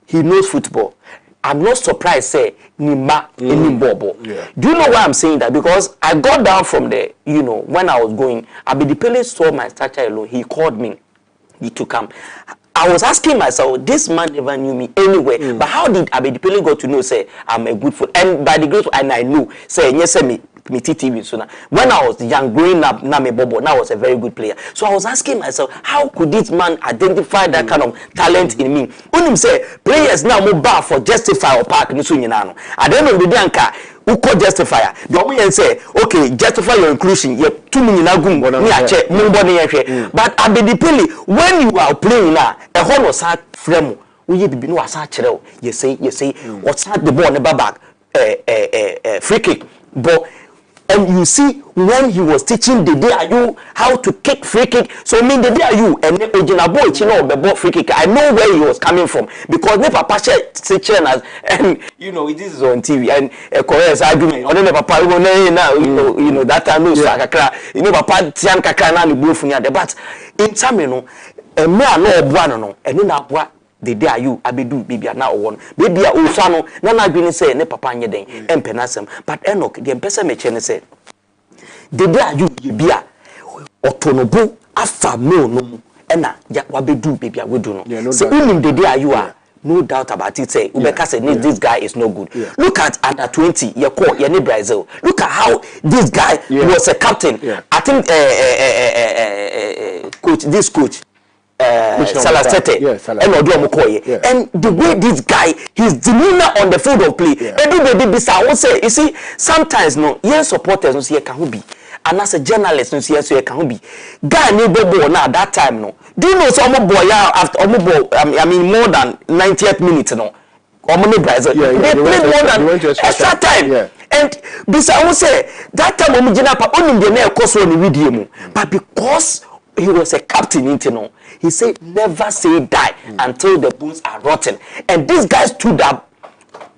he knows football. I'm not surprised, say, Nimba any bobo. Do you know why I'm saying that? Because I got down from there, you know, when I was going, Abedi Pele saw my stature alone. He called me. He to come. I was asking myself, this man never knew me anyway. But how did Abedi Pele go to know, say, I'm a good foot? And by the grace, and I know, say, yes, me, me TV so now. When I was young, growing up, now me Bobo, now I was a very good player. So I was asking myself, how could this man identify that kind of talent in me? When him say players now move back for justify or park no so nyina no. At the end of the day, anka who call justifier? The woman say, okay, justify your inclusion. You 2 million agum ni ache mboni yehwe. But abedipeli when you are playing now, a whole was hard frame. We bibi no asa kire. You say, what's hard the ball never back free kick. But and you see when he was teaching the day you how to kick free kick, so mean the day you and Ojinabo Chino be free kick. I know where he was coming from because ne papa teaching us, and you know this is on TV and a Korea's argument. Or ne papa now you know that time no kakra. You know papa tian kakra na ni bufunya de, but in time you know me no obuano no eno na aboa the day you abedu bibia na owon bibia ofa no na na adwene say ne papa nye den empenasem. But Enoch the empese me che ne say the day you bibia otonobo afa me no na ya wabedu bibia wedu no so in the day you are no doubt about it say ubeka say this guy is no good. Look at under 20 ye call ye ne Brazil. Look at how this guy was a captain. I think coach Salasete and the way this guy, his demeanor on the field of play, everybody bisa say, you see, sometimes no, yes supporters no see can be, and as a journalist no see so can be. Guy never born now that time no. Do you know some boy after I mean more than 90th minute no. Brazil. They played more than extra time. And bisa won say that time omujina pa onim de na ekoso ni video mu, but because he was a captain into no. He said, never say die until the bones are rotten. And this guy stood up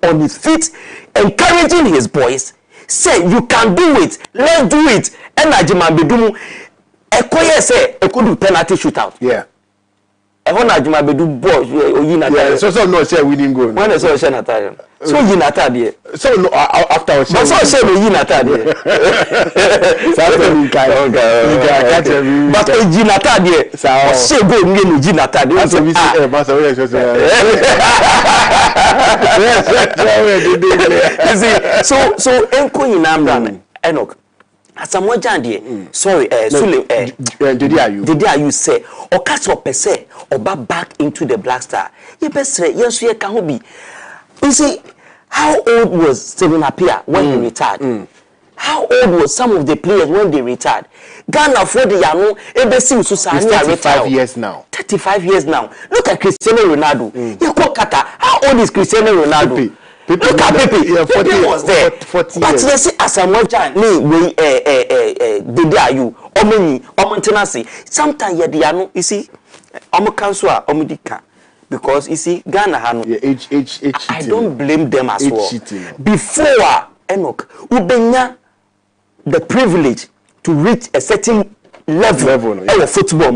on his feet, encouraging his boys. Say, you can do it. Let's do it. And Najima Bedumu, Ekoye say, I could do penalty shootout. Yeah. I want Najima Bedu boys. So no say winning goal. When I saw Natalian. So you Natalia. So no after I say you Natalia. But you Natalia. Say go you Natalia. So enko yinamra Enoch. Asamoah Jandie, sorry, Sule, did you say, or cast or per se, or back into the Black Star? You best say, yes, you can be. You see, how old was Stephen Appiah when he retired? How old was some of the players when they retired? Ghana for the Yano, Ebesim Susani, 35 years now. 35 years now. Look at Cristiano Ronaldo. You call Qatar. How old is Cristiano Ronaldo? Look at Pepe. Pepe was there. 40 but you see, as a moja, we you, Omontenasi. Sometimes you see, Omokanswa, Omidika. Because you see, Ghana Hano, I don't blame them as well. Before Enoch, Ubenya the privilege to reach a certain level of football.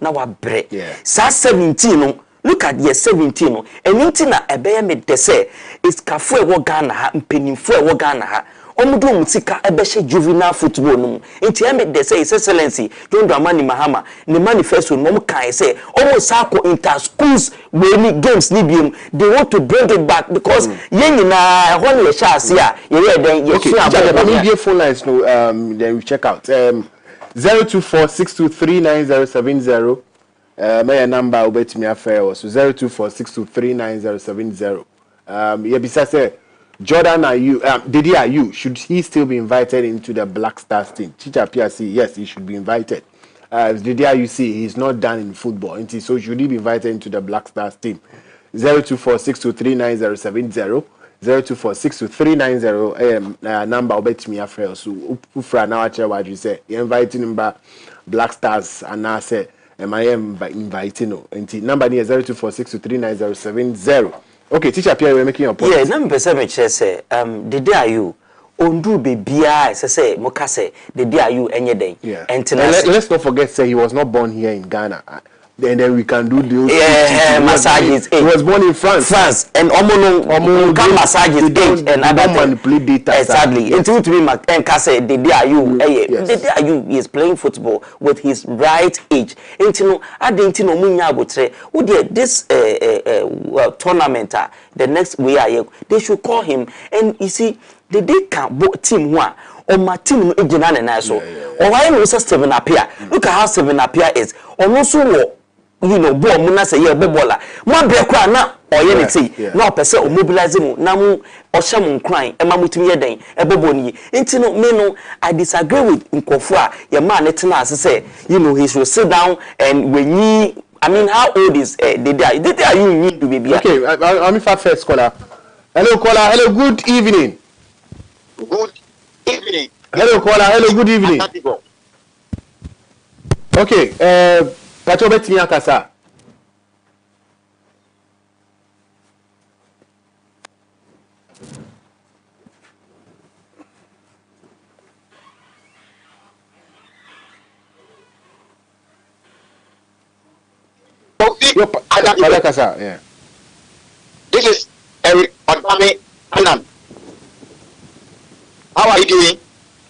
Now I break. Sa 17. Look at year 17 no. Anything na ebeye me de say is kafo e wo Ghana ha mpenimfo e wo Ghana ha. Omudu omutika ebehye juvenile football no. Nti e me de say his excellency John Dramani Mahama ne manifesto no kan say almost sako inter schools we games ni biem they want to bring it back because yen nyina ho na ye sha ase a ye den ye sure about the phone lines no then we check out 0246239070 my number obet me affair was 0246239070 yebisa say Jordan are you Didi are you should he still be invited into the Black Stars team? Chicha PRC, yes, he should be invited. Didi are you see he's not done in football, so should he be invited into the Black Stars team? 0246239070 02462390 number obet me affair so ufra na wache what you say you inviting him back Black Stars and I say am I inviting no number near 0246239070. Okay, teacher Pierre, we're making your point. Yeah, number 7 say the day are you ondu bebia say mokase the day are you enye den. And let's not forget say he was not born here in Ghana. And then we can do the massages. He was born in France. And omo can massage his age and other manipulate data. Exactly. Until to be Kase the day are you the day are you is playing football with his right age. Intino adentino munya botre. Who this tournament the next way they should call him and you see the day can team one on my team egina na so or why no Steven appear look at how Steven appear is also you know bo mu na say ye bobola mo bre kwa na oye ne ti na opese o mobilize mu na mu o hye mu nkran e ma mutumi ye den e bobo ni enti no me no I disagree with nkofo a ye ma ne tena ase say you know he should sit down and when you I mean how old is the day are you need to be okay let me first caller. Hello caller, hello, good evening. Good evening. Hello caller, hello, good evening. Okay, Pacho betini akasa. Yeah. This is Eric Odame Anam. How are you doing?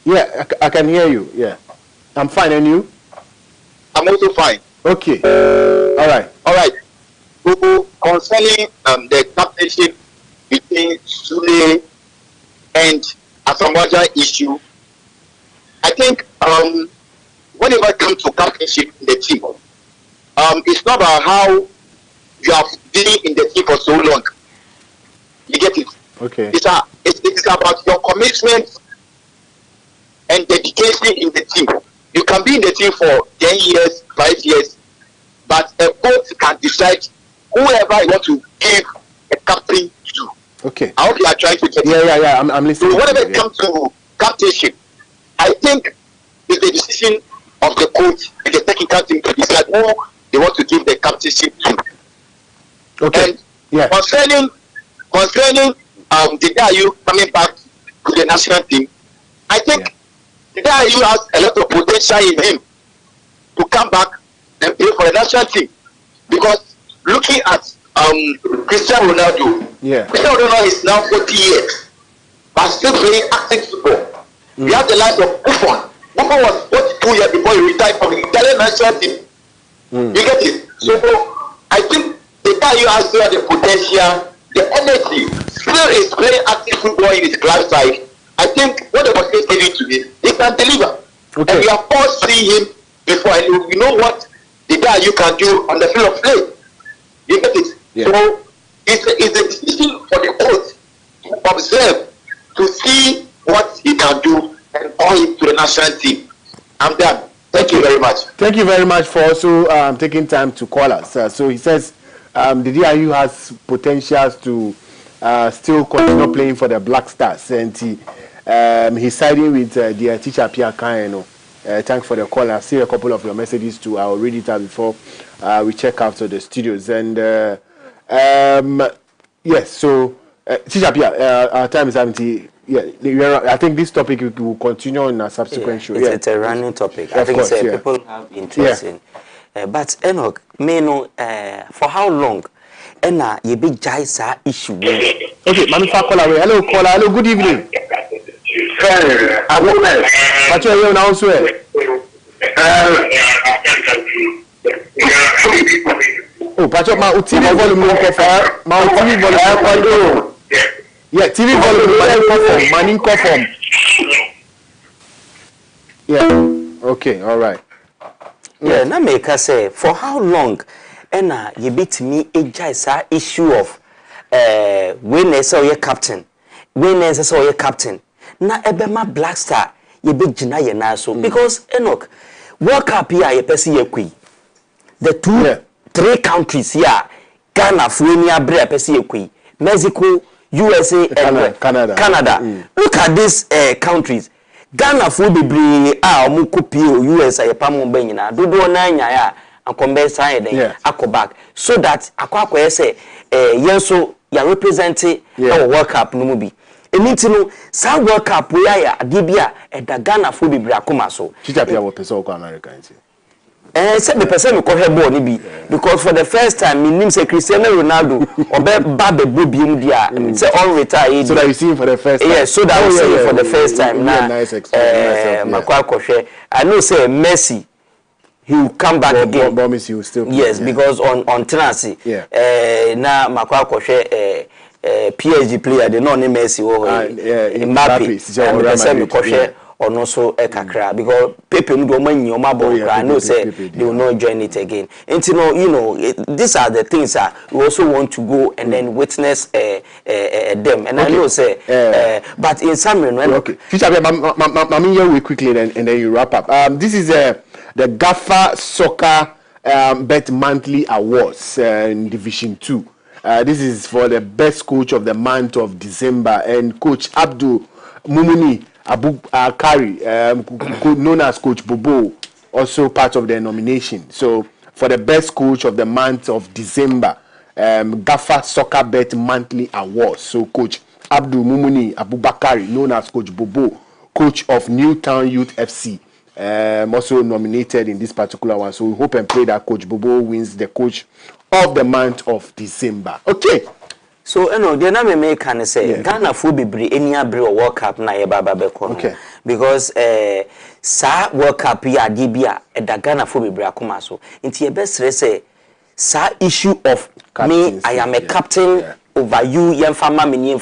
Yeah, I can hear you. Yeah, I'm fine, and you? I'm also fine. Okay. All right. So, concerning the captainship between Sule and Asamoah issue, I think whenever it comes to captainship in the team, it's not about how you have been in the team for so long. You get it? Okay. It's about your commitment and dedication in the team. You can be in the team for 10 years, 5 years, but a coach can decide whoever you want to give a captain to. Okay. I hope you are trying to get it. Yeah, I'm listening. So whenever it comes to captainship, I think it's the decision of the coach and the technical team to decide who they want to give the captainship to. Okay. And concerning the guy you coming back to the national team, I think the guy you has a lot of potential in him to come back and play for the national team. Because looking at Cristiano Ronaldo, Cristiano Ronaldo is now 40 years, but still playing active football. We have the likes of Buffon. Buffon was 42 years before he retired from the Italian national team. You get it? So I think the guy you has still the potential, the energy, still is playing active football in his club side. I think what the was giving to me, he can deliver. Okay. And we have all seen him before, and we know what the guy you can do on the field of play. You get it? Yeah. So it's a decision for the coach to observe, to see what he can do, and call him to the national team. I'm done. Thank you very much. Thank you very much for also taking time to call us. So he says the DIU has potentials to still continue playing for the Black Stars, and he's siding with the teacher Pierre Kaino. Thanks for the call. I see a couple of your messages too. I'll read it out before we check out to the studios. And yes, so teacher Pierre, our time is empty. Yeah, I think this topic will continue in a subsequent show. It's a running topic. I think people have interest in. But Enoch, may know for how long? Ena ye big jaisa issue. Okay, Mami call away. Hello, caller. Hello, good evening. What you hear now, sir? Oh, Pacho, ma TV volume no confirm. Ma TV volume. Yeah, TV volume manin confirm. Yeah. Okay, all right. Yeah, na make us say for how long? Ena ye beat me a jaisa issue of when say your captain. When say your captain. Na ebema Black Star ye be gina ye na so because Enoch World Cup here ye pesi ye kui. The three countries here Ghana Fuenia Bre pesi ye kui. Mexico, USA and Canada. Look at these countries. Ghana fu be bring omu kopie USA ye pamo be nyina dodo na nya ya akombe side akobak so that akwa say yenso ya represent our World Cup no mu bi. Enitino sa World Cup we ya adibia da Ghana fu bibiri akoma so Chichapia wo pese okọ America nti say the person me ko hebo ni bi because for the first time me nim say Cristiano Ronaldo obe ba be bobiem dia say all retire so that you see him for the first time. Yes, so that we see him for the first time now. Makwa Koshe I know say Messi he will come back again. Messi will still play, yes, because on Transi na Makwa Koshe PSG player they no name Messi or Mbappe. or no so kakra because Pepe do money or my boy I know say they will not join it again. And you know these are the things that we also want to go and then witness them. And I know say but in summary, okay. Future, I'm here quickly and then you wrap up. This is the Gaffer Soccer Bet Monthly Awards in Division 2. This is for the best coach of the month of December, and Coach Abdul Mumuni Abu Kari, known as Coach Bobo, also part of the nomination. So for the best coach of the month of December, Gaffer Soccer Bet Monthly Awards. So Coach Abdul Mumuni Abubakari, known as Coach Bobo, coach of Newtown Youth FC, also nominated in this particular one. So we hope and pray that Coach Bobo wins the coach of the month of December. Okay. So you know, the name me can say Ghana fo bebre any abre or World Cup na ye baba be ko. Okay. Because sa World Cup ya di bia e da Ghana fo bebre akoma so. Nti ye best say sa issue of captains, me I am a captain over you yen fama me ni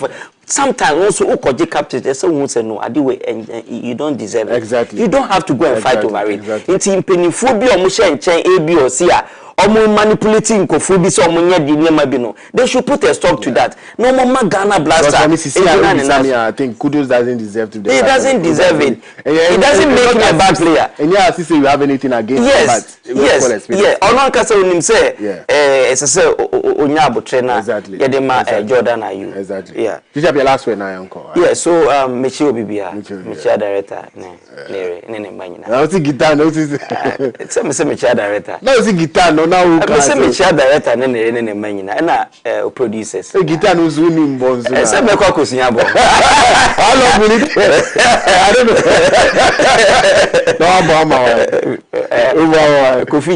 sometimes also ukoje captain they say won say no adiwe and you don't deserve it. Exactly. You don't have to go and fight over it. Nti mpenifo bi o mo hye nchen ebi o si a omo manipulating kofu bi so omo nya di nema bi no they should put a stop to that. No more Ghana blaster. I think kudos doesn't deserve to. He doesn't deserve it. It doesn't make me a bad player. And yeah, I say you have anything against him, yes. Ono nka say onim say say onya abotre na ye de ma Jordan are you. Exactly. Yeah. This is your last one now, uncle. Yeah, so mechi obibia. Mechi director ne manyina. I see guitar no see. Say me say mechi director. No see guitar no now we can. Say mechi director ne manyina na producers. Say guitar no so ni mbonzo. Say me kwa kosia bo. How long will it? I don't know. No Obama. Over Kofi.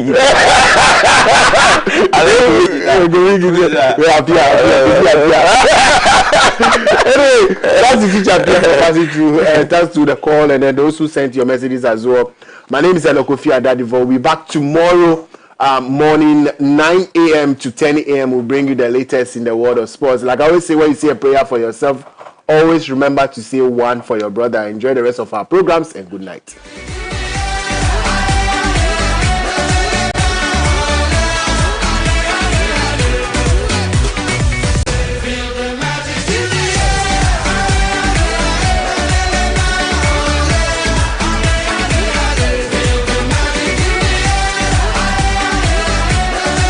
Anyway, that's the feature passing through. Thanks to the call and then those who sent your messages as well. My name is Enoch Kofi Adadevoh. We'll be back tomorrow morning, 9 a.m. to 10 a.m. We'll bring you the latest in the world of sports. Like I always say, when you say a prayer for yourself, always remember to say one for your brother. Enjoy the rest of our programs and good night.